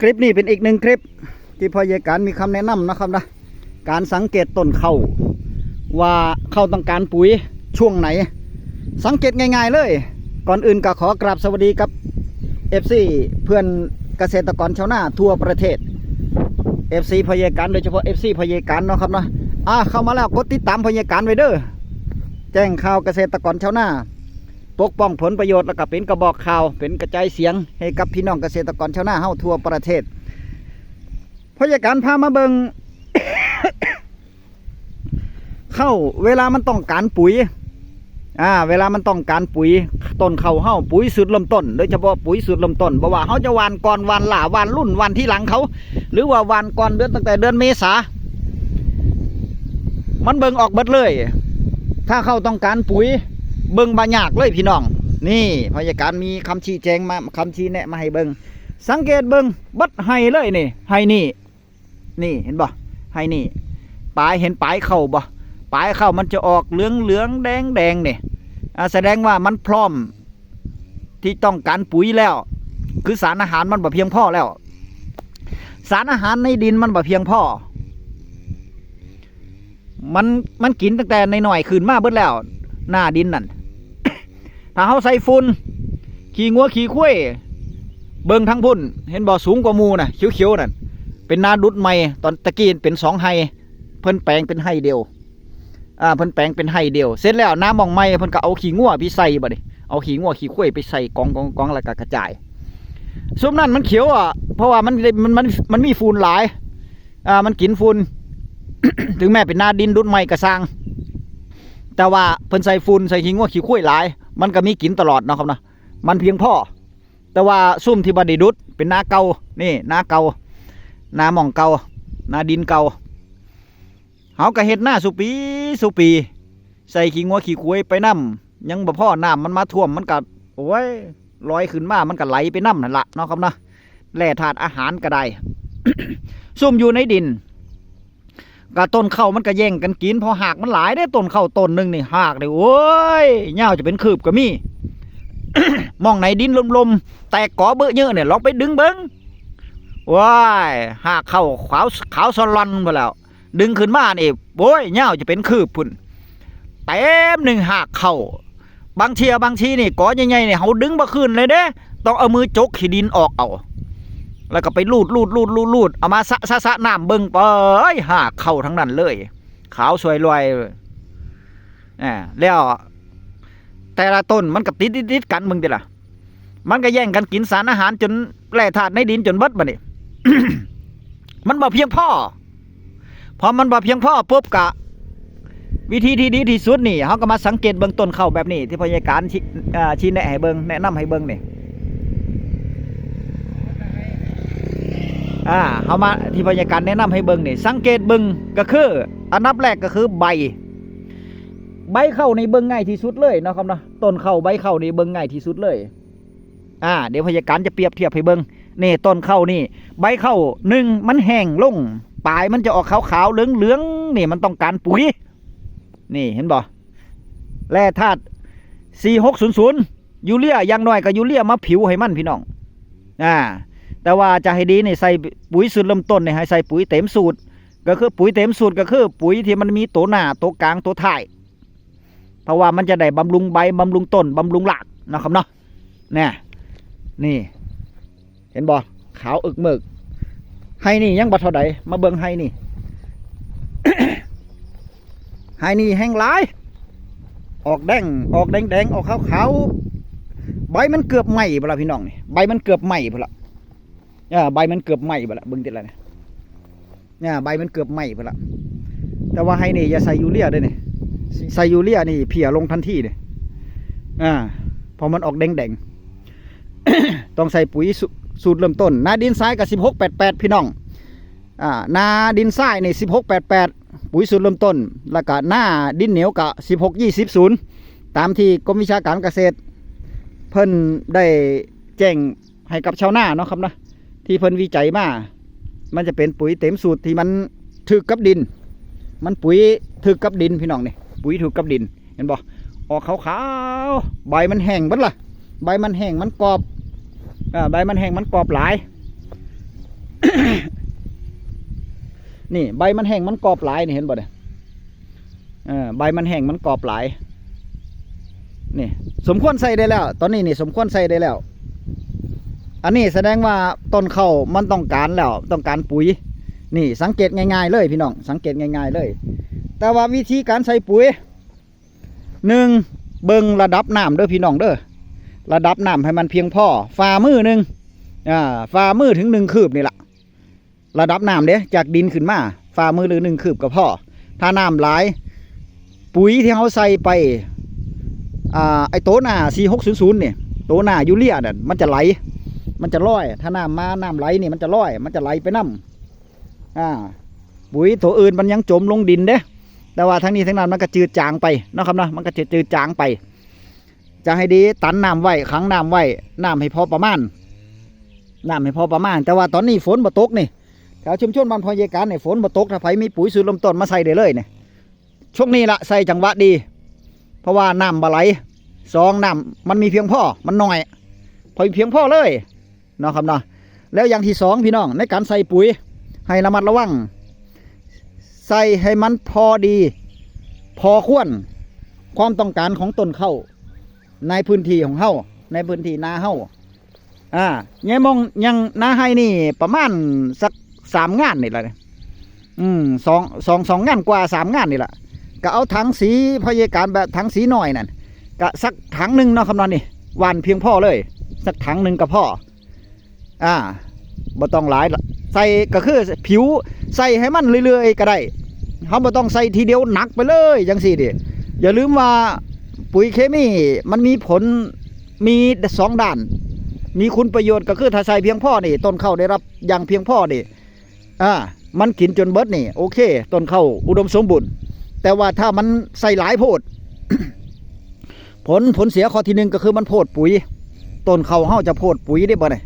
คลิปนี้เป็นอีกหนึ่งคลิปที่พอยายการมีคำแนะนำนะครับนะการสังเกตต้นข้าวว่าข้าวต้องการปุ๋ยช่วงไหนสังเกตง่ายๆเลยก่อนอื่นก็ขอกราบสวัสดีกับ FC เพื่อนเกษตรกรชาวนาทั่วประเทศ FC พอยายการโดยเฉพาะ FC พอยายการเนาะครับเนาะเข้ามาแล้วกดติดตามพอยายการไว้เด้อแจ้งข่าวเกษตรกรชาวนาปกป้องผลประโยชน์แล้วก็เป็นกระบอกข่าวเป็นกระจายเสียงให้กับพี่น้องเกษตรกรชาวนาเฮาทั่วประเทศพยาการพามาเบิง เข้าเวลามันต้องการปุ๋ยเวลามันต้องการปุ๋ยต้นเข้าเฮาปุ๋ยสุดเริ่มต้นโดยเฉพาะปุ๋ยสุดเริ่มต้นบ่ว่าเฮาจะหว่านก่อนหว่านหล่าหว่านรุ่นหว่านที่หลังเขาหรือว่าหว่านก่อนเดือนตั้งแต่เดือนเมษามันเบิงออกเบิดเลยถ้าเข้าต้องการปุ๋ยเบิ่งบายากเลยพี่น้องนี่พยาการมีคำชี้แจงมาคำชี้แนะมาให้เบิ่งสังเกตเบิ่งบัดไห้เลยนี่ไห้นี่เห็นบ่ไห้นี่ปลายเห็นปลายเข้าบ่ปลายเข้ามันจะออกเหลืองแดงนี่แสดงว่ามันพร้อมที่ต้องการปุ๋ยแล้วคือสารอาหารมันบ่เพียงพอแล้วสารอาหารในดินมันบ่เพียงพอมันกินตั้งแต่ในหน่อยขึ้นมาเบิดแล้วหน้าดินนั่น ถ้าเขาใส่ฝุ่นขี่งัวขี่คุ้ยเบิ่งทั้งพุ่นเห็นบ่อสูงกว่ามูน่ะเขียวๆนั่นเป็นนาดุดใหม่ตอนตะกี้เป็น2 ไฮเพิ่นแปลงเป็นไฮเดียวเพิ่นแปลงเป็นไฮเดียวเสร็จแล้วน้ำมองใหม่เพิ่นก็เอาขี้งัวไปใส่บ่ดิเอาขี้งัวขี้คุ้ยไปใส่กองแล้วก็กระจายซุมนั้นมันเขียวเพราะว่ามันมีฝุ่นหลายมันกินฝุ่น ถึงแม้เป็นนาดินดุดใหม่ก็สร้างแต่ว่าเพิ่นใส่ฝุ่นใส่ขี้งัวขี้คุ้ยหลายมันก็มีกินตลอดนะครับนะมันเพียงพอแต่ว่าซุ่มที่บ่ได้ดุดเป็นนาเก่านี่นาเก่านาหม่องเก่านาดินเก่าเฮาก็เฮ็ดหน้าสุปีใส่ขี้งัวขี้คุ้ยไปน้ำยังบ่พอน้ำมันมาท่วมมันก็โอ้ยลอยขึ้นมามันก็ไหลไปน้ำนั่นละเนาะครับนะแร่ธาตุอาหารก็ได้ ซุ่มอยู่ในดินก็ต้นข้าวมันก็แย่งกันกินพอหากมันหลายได้ต้นข้าวต้นหนึ่งนี่หากเลยโอ้ยเงาจะเป็นคืบก็มี มองไหนดินลมๆแต่กอเบอะเยอะเนี่ยลองไปดึงเบิ้งว้ายหากข้าวขาวสลันไปแล้วดึงขึ้นมานี่โอ้ยเงาจะเป็นคืบพุ่นเต็มหนึ่งหากข้าวบางทีนี่กอใหญ่ๆเนี่ยเขาดึงมาขึ้นเลยเด้ต้องเอามือจกขี้ดินออกเอาแล้วก็ไปลูดเอามาสะน้ำเบิ่งไปหากเข้าทั้งนั้นเลยขาวสวยรวยแล้วแต่ละต้นมันก็ติดกันมึงดิล่ะมันก็แย่งกันกินสารอาหารจนแร่ธาตุในดินจนเบิดบัดนี้ มันบ่เพียงพอพอมันบ่เพียงพอปุ๊บกะวิธีที่ดีที่สุดนี่เขาก็มาสังเกตเบิ่งต้นข้าวแบบนี้ที่พยาการชี้แนะให้เบิ่งแนะนำให้เบิ่งนี่เขามาที่พยาการแนะนำให้เบิ่งนี่สังเกตเบิ่งก็คืออันดับแรกก็คือใบเข้าในเบิ่งง่ายที่สุดเลยนะครับเนาะต้นเข้าใบเข้าในเบิ่งง่ายที่สุดเลยเดี๋ยวพยาการจะเปรียบเทียบให้เบิ่งนี่ต้นเข้านี่ใบเข้า1มันแห้งลงปลายมันจะออกขาวๆเหลืองๆนี่มันต้องการปุ๋ยนี่เห็นบ่แร่ธาตุ4600ยูเรียอย่างน้อยก็ยูเรียมาผิวให้มันพี่น้องแต่ว่าจะให้ดีนี่ใส่ปุ๋ยสูตรเริ่มต้นเนี่ยให้ใส่ปุ๋ยเต็มสูตรก็คือปุ๋ยเต็มสูตรก็คือปุ๋ยที่มันมีตัวหน้าตัวกลางตัวท้ายเพราะว่ามันจะได้บำรุงใบบำรุงต้นบำรุงรากนะครับเนาะนี่เห็นบ่ขาวอึกเมึกให้นี่ยังบ่เท่าใดมาเบิ่งให้นี่ ให้นี่แห้งหลายออกแดงออกขาวใบมันเกือบไหม้บ่ล่ะพี่น้องนี่ใบมันเกือบไหม้บ่ล่ะใบมันเกือบไหม้ไปละเบิ่งติดอะไรเนี่ยใบมันเกือบไหม้ไปละแต่ว่าให้นี่อย่าใส่ยูเรียด้วยนี่ใส่ยูเรียนี่เพียลงทันทีเลยพอมันออกแดง ต้องใส่ปุ๋ยสูตรเริ่มต้นนาดินทรายกับ1688พี่น้องนาดินทรายนี่1688ปุ๋ยสูตรเริ่มต้นแล้วก็หน้าดินเหนียวกับ1620ตามที่กรมวิชาการเกษตรเพิ่นได้แจ้งให้กับชาวนาเนาะครับนะที่เพิ่นวิจัยมามันจะเป็นปุ๋ยเต็มสูตรที่มันถึกกับดินมันปุ๋ยถึกกับดินพี่น้องนี่ปุ๋ยถึกกับดินเห็นบ่ออกขาวๆใบมันแห้งบัดล่ะใบมันแห้งมันกรอบใบมันแห้งมันกรอบหลาย นี่ใบมันแห้งมันกรอบหลายนี่เห็นบ่เนี่ยใบมันแห้งมันกรอบหลายนี่สมควรใส่ได้แล้วตอนนี้นี่สมควรใส่ได้แล้วอันนี้แสดงว่าต้นข้าวมันต้องการแล้วต้องการปุ๋ยนี่สังเกตง่ายๆเลยพี่น้องสังเกตง่ายๆเลยแต่ว่าวิธีการใส่ปุ๋ย1เบิ่งระดับน้ำเด้อพี่น้องเด้อระดับน้ำให้มันเพียงพอฝ่ามือหนึ่งฝ่ามือถึง1 คืบนี่แหละระดับน้ำเด้จากดินขึ้นมาฝ่ามือหรือ1 คืบก็พอถ้าน้ำหลายปุ๋ยที่เขาใส่ไปไอโตหน้า4600เนี่ยโตหน้ายูเรียเนี่ยมันจะไหลมันจะลอยถ้าน้ำไหลนี่มันจะลอยมันจะไหลไปน้ำปุ๋ยตัวอื่นมันยังจมลงดินเด้แต่ว่าทั้งนี้ทั้งนั้นมันก็จืดจางไปนะครับนะมันก็จืดจางไปจะให้ดีตันน้ำไว้ขังน้ำไว้น้ำให้พอประมาณแต่ว่าตอนนี้ฝนบ่ตกนี่แถวชุมชนบ้านพอยการเนี่ยฝนบ่ตกถ้าไผมีปุ๋ยสูตรลมต้นมาใส่ได้เลยเนี่ยช่วงนี้ละใส่จังหวะดีเพราะว่าน้ำบ่ไหล2น้ำมันมีเพียงพอมันน้อยพอเพียงพอเลยเนาะครับเนาะแล้วอย่างที่2พี่น้องในการใส่ปุ๋ยให้ระมัดระวังใส่ให้มันพอดีพอควรความต้องการของต้นข้าวในพื้นที่ของเฮาในพื้นที่นาเฮาเนี่ยมองยังนาให้นี่ประมาณสัก3 งานนี่แหละ2 งานกว่า3 งานนี่แหละก็เอาถังสีพยาการแบบถังสีหน่อยนั่นก็สักถังหนึ่งเนาะคำนวณนี่หวานเพียงพอเลยสักถังหนึ่งก็พอบ่ต้องหลายใส่ก็คือผิวใส่ให้มันเรื่อยๆก็ได้เขาบ่ต้องใส่ทีเดียวหนักไปเลยจังสี่ดิอย่าลืมว่าปุ๋ยเคมีมันมีผลมี2 ด้านมีคุณประโยชน์ก็คือถ้าใส่เพียงพอนี่ต้นข้าวได้รับอย่างเพียงพอนี่มันกินจนเบิดนี่โอเคต้นข้าวอุดมสมบูรณ์แต่ว่าถ้ามันใส่หลายโพด ผลเสียข้อที่1ก็คือมันโพดปุ๋ยต้นข้าวเฮาจะโพดปุ๋ยได้บ่เนี่ย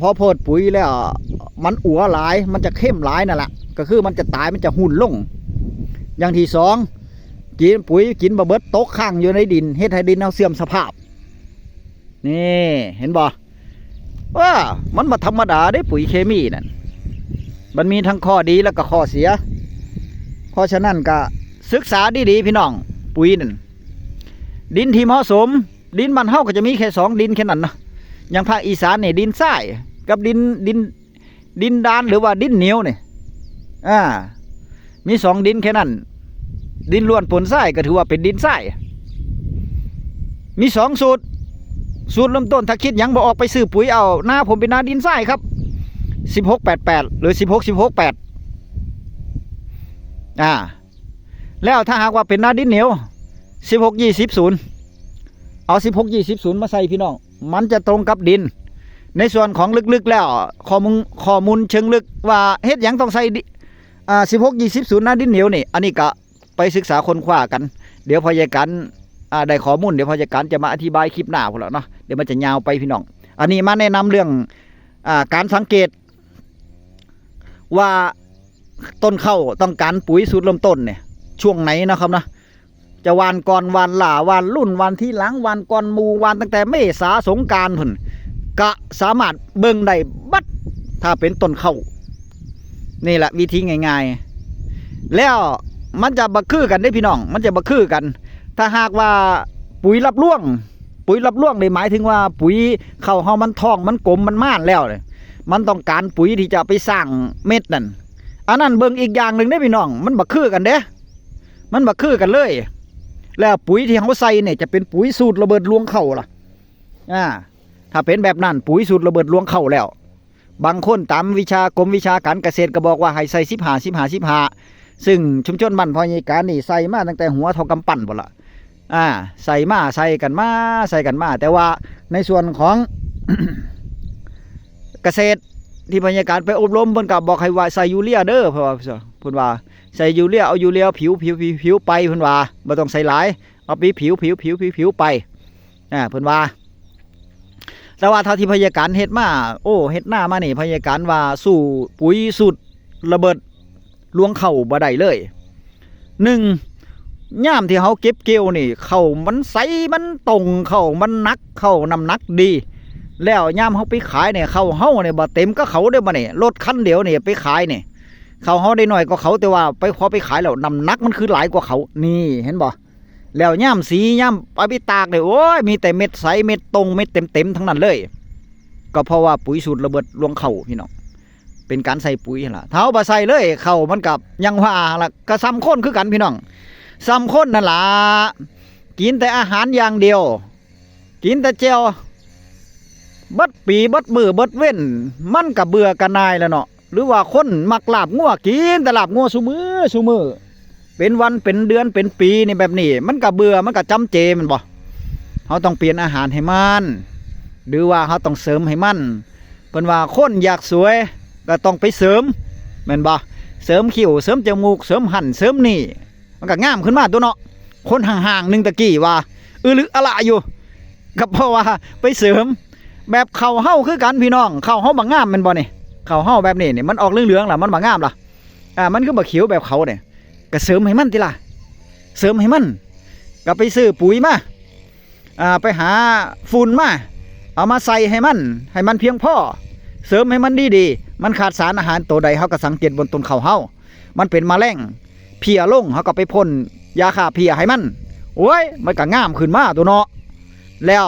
พอโพดปุ๋ยแล้วมันอัวหลายมันจะเข้มหลายนั่นแหละก็คือมันจะตายมันจะหุ่นลงอย่างที่2กินปุ๋ยกินบะเบิดตกข้างอยู่ในดินเฮ็ดให้ดินเอาเสื่อมสภาพนี่เห็นบ่ว่ามันบ่ธรรมดาได้ปุ๋ยเคมีนั่นมันมีทั้งข้อดีแล้วก็ข้อเสียเพราะฉะนั้นก็ศึกษาดีๆพี่น้องปุ๋ยนั่นดินที่เหมาะสมดินมันเฮาก็จะมีแค่2 ดินแค่นั้นนะอย่างภาคอีสานนี่ดินทรายกับดินดานหรือว่าดินเหนียวนี่มี2 ดินแค่นั้นดินล้วนปนทรายก็ถือว่าเป็นดินทรายมี2 สูตรเริ่มต้นถ้าคิดยังบ่ออกไปซื้อปุ๋ยเอาหน้าผมเป็นหน้าดินทรายครับ1688หรือ16 8แล้วถ้าหากว่าเป็นหน้าดินเหนียว16 20เอา16 20มาใส่พี่น้องมันจะตรงกับดินในส่วนของลึกๆแล้วข้อมูลเชิงลึกว่าเฮ็ดหยังต้องใส่16 20หน้าดินเหนียวนี่อันนี้ก็ไปศึกษาค้นคว้ากันเดี๋ยวพยาการได้ข้อมูลเดี๋ยวพยาการจะมาอธิบายคลิปหน้าพุ่นแล้วเนาะเดี๋ยวมันจะยาวไปพี่น้องอันนี้มาแนะนำเรื่องการสังเกตว่าต้นข้าวต้องการปุ๋ยสูตรเริ่มต้นเนี่ยช่วงไหนนะครับนะจะวานก่อนวานหล่าวานรุ่นวานที่หลังวานก่อนมูวานตั้งแต่เมษาสงกรานต์พุ่นก็สามารถเบิ่งได้บัดถ้าเป็นต้นข้าวนี่แหละวิธีง่ายๆแล้วมันจะบักคือกันได้พี่น้องมันจะบักคือกันถ้าหากว่าปุ๋ยรับร่วงได้หมายถึงว่าปุ๋ยข้าวเฮามันท้องมันกลมมันม่านแล้วเลยมันต้องการปุ๋ยที่จะไปสร้างเม็ดนั่นอันนั้นเบิ่งอีกอย่างหนึ่งได้พี่น้องมันบักคือกันเด้มันบักคือกันเลยแล้วปุ๋ยที่เขาใส่เนี่ยจะเป็นปุ๋ยสูตรระเบิดลวงเข้าล่ะถ้าเป็นแบบนั้นปุ๋ยสูตรระเบิดลวงเข้าแล้วบางคนตามวิชากรมวิชาการเกษตรก็บอกว่าให้ใส่15 ซึ่งชุมชนบ้านพอยการนี่ใส่มาตั้งแต่หัวเท่ากำปั้นหมดละใส่กันมาแต่ว่าในส่วนของ เกษตรที่พยาการไปอบรมเพิ่นก็บอกให้ว่าใส่ยูเรียเด้อเพราะว่าเพิ่นว่าใส่ยูเรียเอายูเรียผิวไปเพิ่นว่าบ่ต้องใส่หลายเอาผิวไปเพิ่นว่าแต่ว่าเท่าที่พยาการเฮ็ดมาเฮ็ดหน้ามานี่พยาการว่าสู้ปุ๋ยสูตรระเบิดลวงเข้าบ่ได้เลยย่ามที่เขาเก็บเกี่ยวนี่เข้ามันใสมันตรงเข้ามันนักเข้าน้ำหนักดี แล้วย่ามเฮาไปขายเนี่ยเขาเฮาเนี่ยบ่เต็มก็เขาเด้อบ่เนี่ยรถคันเดียวเนี่ยไปขายเนี่ยเขาเฮาได้น้อยกว่าเขาแต่ว่าพอไปขายแล้วน้ำหนักมันคือหลายกว่าเขานี่เห็นบ่แล้วย่ามสีย่ามไปตากเนี่ยโอ้ยมีแต่เม็ดใสเม็ดตรงเม็ดเต็มทั้งนั้นเลยก็เพราะว่าปุ๋ยสูตรระเบิดรวงเขาพี่น้องเป็นการใส่ปุ๋ยล่ะเท้าบ่ใส่เลยเขามันกับยังว่าล่ะก็ซ้ำข้นคือกันพี่น้องซ้ำข้นนั่นล่ะกินแต่อาหารอย่างเดียวกินแต่เจียวเบิดปีเบิดมือเบิดเว้นมันกับเบื่อกันนายแล้วเนาะหรือว่าคนมักลาบงัวกินแต่ลาบงัวซุมือเป็นวันเป็นเดือนเป็นปีนี่แบบนี้มันกับเบื่อมันกับจำเจมันบ่เขาต้องเปลี่ยนอาหารให้มันหรือว่าเขาต้องเสริมให้มันเป็นว่าคนอยากสวยก็ต้องไปเสริมแม่นบ่เสริมคิ้วเสริมจมูกเสริมหั่นเสริมนี่มันก็งามขึ้นมาตัวเนาะคนห่างๆนึงตะกี้ว่าหรืออะไรอยู่ก็เพราะว่าไปเสริมแบบเข่าเห่าคือกันพี่น้องเข่าเห่าบางงามมันบ่เนี่ยเข่าเห่าแบบนี้เนี่ยมันออกเหลืองๆล่ะมันบางงามล่ะมันก็บางเขียวแบบเขาเนี่ยก็เสริมให้มันทีละเสริมให้มันก็ไปซื้อปุ๋ยมาไปหาฝุ่นมาเอามาใส่ให้มันเพียงพอเสริมให้มันดีมันขาดสารอาหารตัวใดเขาก็สังเกตบนต้นเข่าเห่ามันเป็นแมลงเพียลงเขาก็ไปพ่นยาฆ่าเพียให้มันโอ้ยมันก็งามขึ้นมาตัวเนาะแล้ว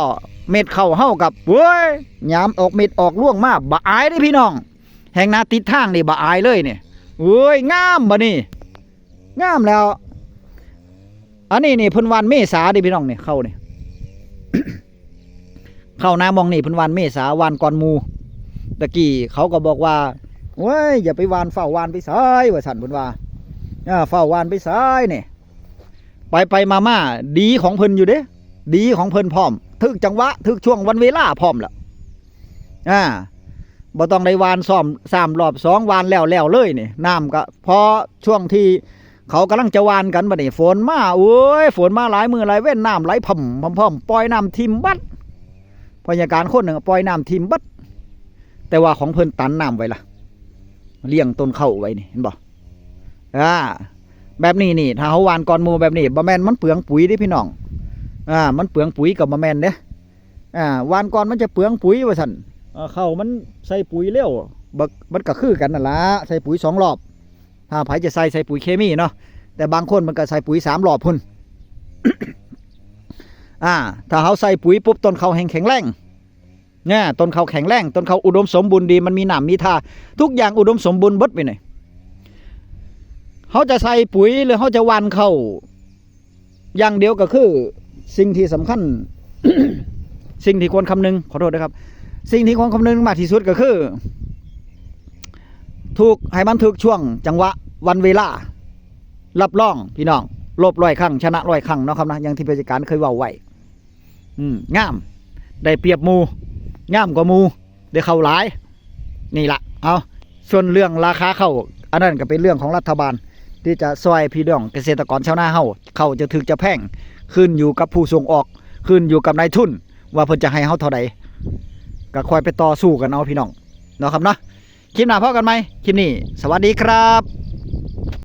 เม็ดเข้าเฮากับเว้ยยามออกเม็ดออกล่วงมาบ่อายเด้พี่น้องแห่งนาติดทางนี่บ่อายเลยเนี่ยเอ้ยงามบ่นี่งามแล้วอันนี้นี่เพิ่นวันเมษาดิพี่น้องนี่เข้านี่ เข้านามองนี่เพิ่นวันเมษาวันก่อนหมู่ตะกี้เขาก็บอกว่าโอ้ยอย่าไปวานเฝ้าวานไปซ้ายว่าสั่นเพิ่นว่าเฝ้าวานไปซ้ายนี่ไปมาดีของเพิ่นอยู่เด้ดีของเพิ่นพร้อมถึกจังหวะถึกช่วงวันเวลาพร้อมแล้วบ่ต้องได้วานซ้อม3 รอบ 2 วานแล้วเลยนี่น้ำก็พอช่วงที่เขากำลังจะวานกันบัดนี้ฝนมาโอ้ยฝนมาหลายมือหลายเว้นน้ำไหลพ่อมปล่อยน้ำทิมบัดพยาการคนหนึ่งปล่อยน้ำทิมบัดแต่ว่าของเพิ่นตันน้ำไว้ล่ะเลี้ยงต้นข้าวไว้นี่เห็นบ่แบบนี้นี่ถ้าเขาวานก่อนหมู่แบบนี้บ่แม่นมันเปลืองปุ๋ยเด้พี่น้องมันเปลืองปุ๋ยกับบ่แม่นเด้วานก่อนมันจะเปลืองปุ๋ยว่าซั่นเข้ามันใส่ปุ๋ยเร็วมันก็คือกันนั่นล่ะใส่ปุ๋ย2 รอบถ้าไผจะใส่ปุ๋ยเคมีเนาะแต่บางคนมันก็ใส่ปุ๋ย3 รอบพุ่น ถ้าเขาใส่ปุ๋ยปุ๊บต้นเขาแข็งแรงเนี่ยต้นเขาแข็งแรงต้นเขาอุดมสมบูรณ์ดีมันมีน้ำมีท่าทุกอย่างอุดมสมบูรณ์เบิดไปหน่อยเขาจะใส่ปุ๋ยหรือเขาจะหว่านเข้าอย่างเดียวก็คือสิ่งที่สำคัญ สิ่งที่ควรคำนึงขอโทษนะครับสิ่งที่ควรคำนึงมากที่สุดก็คือถูกให้มันถูกช่วงจังหวะวันเวลารับรองพี่น้องลบ100 ครั้งชนะ100 ครั้งเนาะครับนะอย่างที่ผู้จัดการเคยเว้าไว้งามได้เปรียบหมู่งามกว่าหมู่ได้เข้าหลายนี่ล่ะเอาส่วนเรื่องราคาเข้าอันนั้นก็เป็นเรื่องของรัฐบาลที่จะซอยพี่น้องเกษตรกรชาวนาเฮาเข้าจะถึกจะแพงขึ้นอยู่กับผู้ส่งออกขึ้นอยู่กับนายทุนว่าเพิ่นจะให้เฮาเท่าใดก็ค่อยไปต่อสู้กันเอาพี่น้องเนาะครับเนาะคลิปหน้าพบกันไหมคลิปนี้สวัสดีครับ